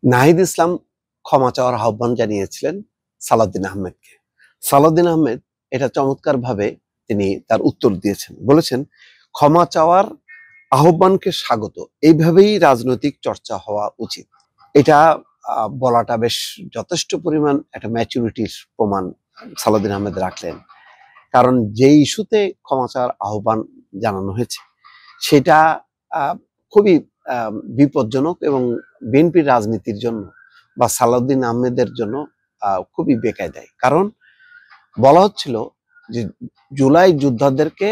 নাহিদ ইসলাম ক্ষমা চাওয়ার আহ্বান জানিয়েছিলেন সালাউদ্দিন আহমেদকে। সালাউদ্দিন আহমেদ এটা চমৎকারভাবে তিনি তার উত্তর দিয়েছেন। বলেছেন, ক্ষমা চাওয়ার আহ্বানকে স্বাগত। এইভাবেই রাজনৈতিক চর্চা হওয়া উচিত। এটা বলাটা বেশ যথেষ্ট পরিমাণ একটা ম্যাচুরিটির প্রমাণ সালাউদ্দিন আহমেদ রাখলেন। কারণ যে ইস্যুতে ক্ষমা চাওয়ার আহ্বান জানানো হয়েছে সেটা খুবই বিপজ্জনক এবং বিএনপির রাজনীতির জন্য বা সালাউদ্দিন আহমেদের জন্য খুবই বেকায়দায়। কারণ বলা হচ্ছিল যে জুলাই যোদ্ধাদেরকে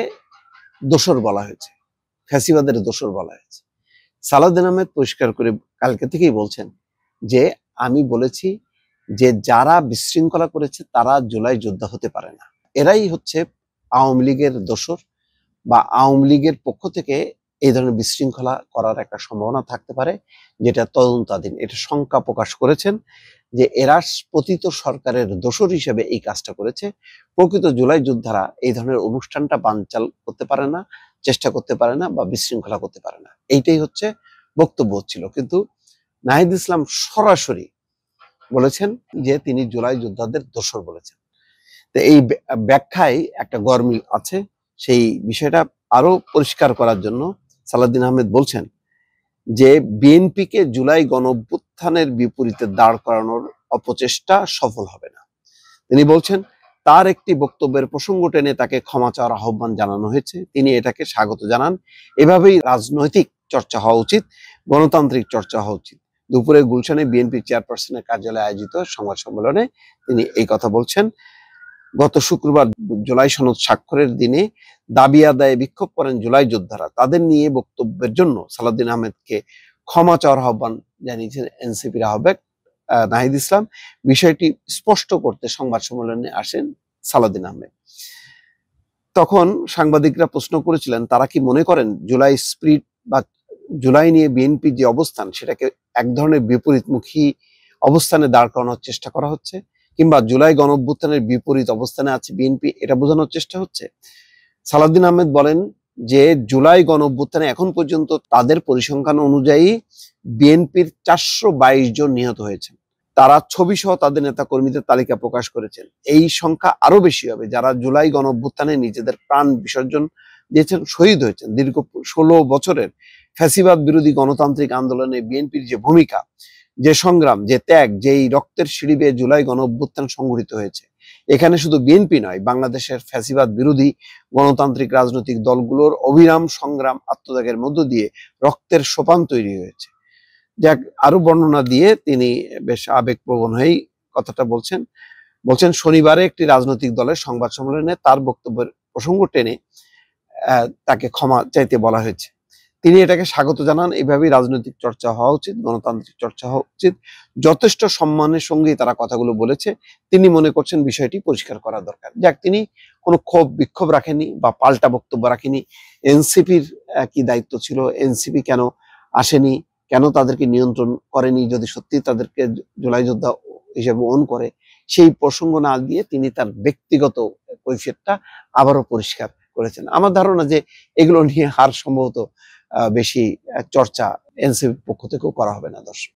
দোসর বলা হয়েছে, ফ্যাসিবাদের দোসর বলা হয়েছে। সালাউদ্দিন আহমেদ পরিষ্কার করে কালকে থেকেই বলছেন যে আমি বলেছি যে যারা বিশৃঙ্খলা করেছে তারা জুলাই যোদ্ধা হতে পারে না, এরাই হচ্ছে আওয়ামী লীগের দোসর বা আওয়ামী লীগের পক্ষ থেকে এই ধরনের বিশৃঙ্খলা করার একটা সম্ভাবনা থাকতে পারে, যেটা তদন্তাধীন। এটা শঙ্কা প্রকাশ করেছেন যে এরা পতিত সরকারের দোসর হিসেবে এই কাজটা করেছে। প্রকৃত জুলাই যোদ্ধারা এই ধরনের অনুষ্ঠানটা বানচাল করতে পারে না, চেষ্টা করতে পারে না বা বিশৃঙ্খলা করতে পারে না। এইটাই হচ্ছে বক্তব্য ছিল। কিন্তু নাহিদ ইসলাম সরাসরি বলেছেন যে তিনি জুলাই যোদ্ধাদের দোসর বলেছেন। তো এই ব্যাখ্যায় একটা গরমিল আছে। সেই বিষয়টা আরো পরিষ্কার করার জন্য সালাউদ্দিন আহমেদ বলছেন যে বিএনপিকে জুলাই গণঅভ্যুত্থানের বিপরীতে দাঁড় করানোর অপচেষ্টা সফল হবে না। তিনি বলছেন তার একটি বক্তব্যের প্রসঙ্গ টেনে তাকে ক্ষমা চাওয়ার আহ্বান জানানো হয়েছে, তিনি এটাকে স্বাগত জানান। এভাবেই রাজনৈতিক চর্চা হওয়া উচিত, গণতান্ত্রিক চর্চা হওয়া উচিত। দুপুরে গুলশানে বিএনপি চেয়ারপারসনের কার্যালয়ে আয়োজিত সংবাদ সম্মেলনে তিনি এই কথা বলছেন। গত শুক্রবার জুলাই সনদ স্বাক্ষরের দিনে দাবি আদায়ে বিক্ষোভ করেন জুলাই যোদ্ধারা। তাদের নিয়ে বক্তব্যের জন্য সালাউদ্দিন আহমেদকে ক্ষমা চাওয়ার আহ্বান জানিয়েছেন এনসিপির আহ্বায়ক নাহিদ ইসলাম। বিষয়টি স্পষ্ট করতে সংবাদ সম্মেলনে আসেন সালাউদ্দিন আহমেদ। তখন সাংবাদিকরা প্রশ্ন করেছিলেন তারা কি মনে করেন জুলাই স্পিরিট বা জুলাই নিয়ে বিএনপির যে অবস্থান সেটাকে এক ধরনের বিপরীতমুখী অবস্থানে দাঁড় করানোর চেষ্টা করা হচ্ছে, কিংবা জুলাই গণঅভ্যুত্থানের বিপরীত অবস্থানে আছে বিএনপি, এটা বোঝানোর চেষ্টা হচ্ছে। সালাউদ্দিন আহমেদ বলেন যে জুলাই গণঅভ্যুত্থানে এখন পর্যন্ত তাদের পরিসংখ্যান অনুযায়ী বিএনপির 422 জন নিহত হয়েছেন। তারা ছবি সহ তাদের নেতা কর্মীদের তালিকা প্রকাশ করেছেন। এই সংখ্যা আরো বেশি হবে যারা জুলাই গণঅভ্যুত্থানে নিজেদের প্রাণ বিসর্জন দিয়েছেন, শহীদ হয়েছেন। দীর্ঘ 16 বছরের ফ্যাসিবাদ বিরোধী গণতান্ত্রিক আন্দোলনে বিএনপির যে ভূমিকা, যে সংগ্রাম, যে ত্যাগ, যেই রক্তের সিঁড়ি বেয়ে জুলাই গণঅভ্যুত্থান সংঘটিত হয়েছে, এখানে শুধু বিএনপি নয়, বাংলাদেশের ফ্যাসিবাদ বিরোধী গণতান্ত্রিক রাজনৈতিক দলগুলোর অবিরাম সংগ্রাম আত্মত্যাগের মধ্য দিয়ে রক্তের সোপান তৈরি হয়েছে। যাক, আরো বর্ণনা দিয়ে তিনি বেশ আবেগপ্রবণ হয়েই কথাটা বলছেন শনিবারে একটি রাজনৈতিক দলের সংবাদ সম্মেলনে তার বক্তব্যের প্রসঙ্গ টেনে তাকে ক্ষমা চাইতে বলা হয়েছে। তিনি এটাকে স্বাগত জানান। এইভাবেই রাজনৈতিক চর্চা হওয়া উচিত, গণতান্ত্রিক চর্চা হওয়া উচিত। যথেষ্ট সম্মানের সঙ্গেই তারা কথাগুলো বলেছে। তিনি মনে করছেন বিষয়টি পরিষ্কার করা দরকার। যাক, তিনি কোনো ক্ষোভ বিক্ষোভ রাখেনি বা পাল্টা বক্তব্য রাখেনি। এনসিপির কি দায়িত্ব ছিল, এনসিপি কেন আসেনি, কেন তাদেরকে নিয়ন্ত্রণ করেনি, যদি সত্যি তাদেরকে জুলাই যোদ্ধা হিসেবে ওন করে, সেই প্রসঙ্গ না দিয়ে তিনি তার ব্যক্তিগত কৈফিয়তটা আবারও পরিষ্কার করেছেন। আমার ধারণা যে এগুলো নিয়ে আর সম্ভবত বেশি চর্চা এনসিপির পক্ষ থেকেও করা হবে না। দর্শক।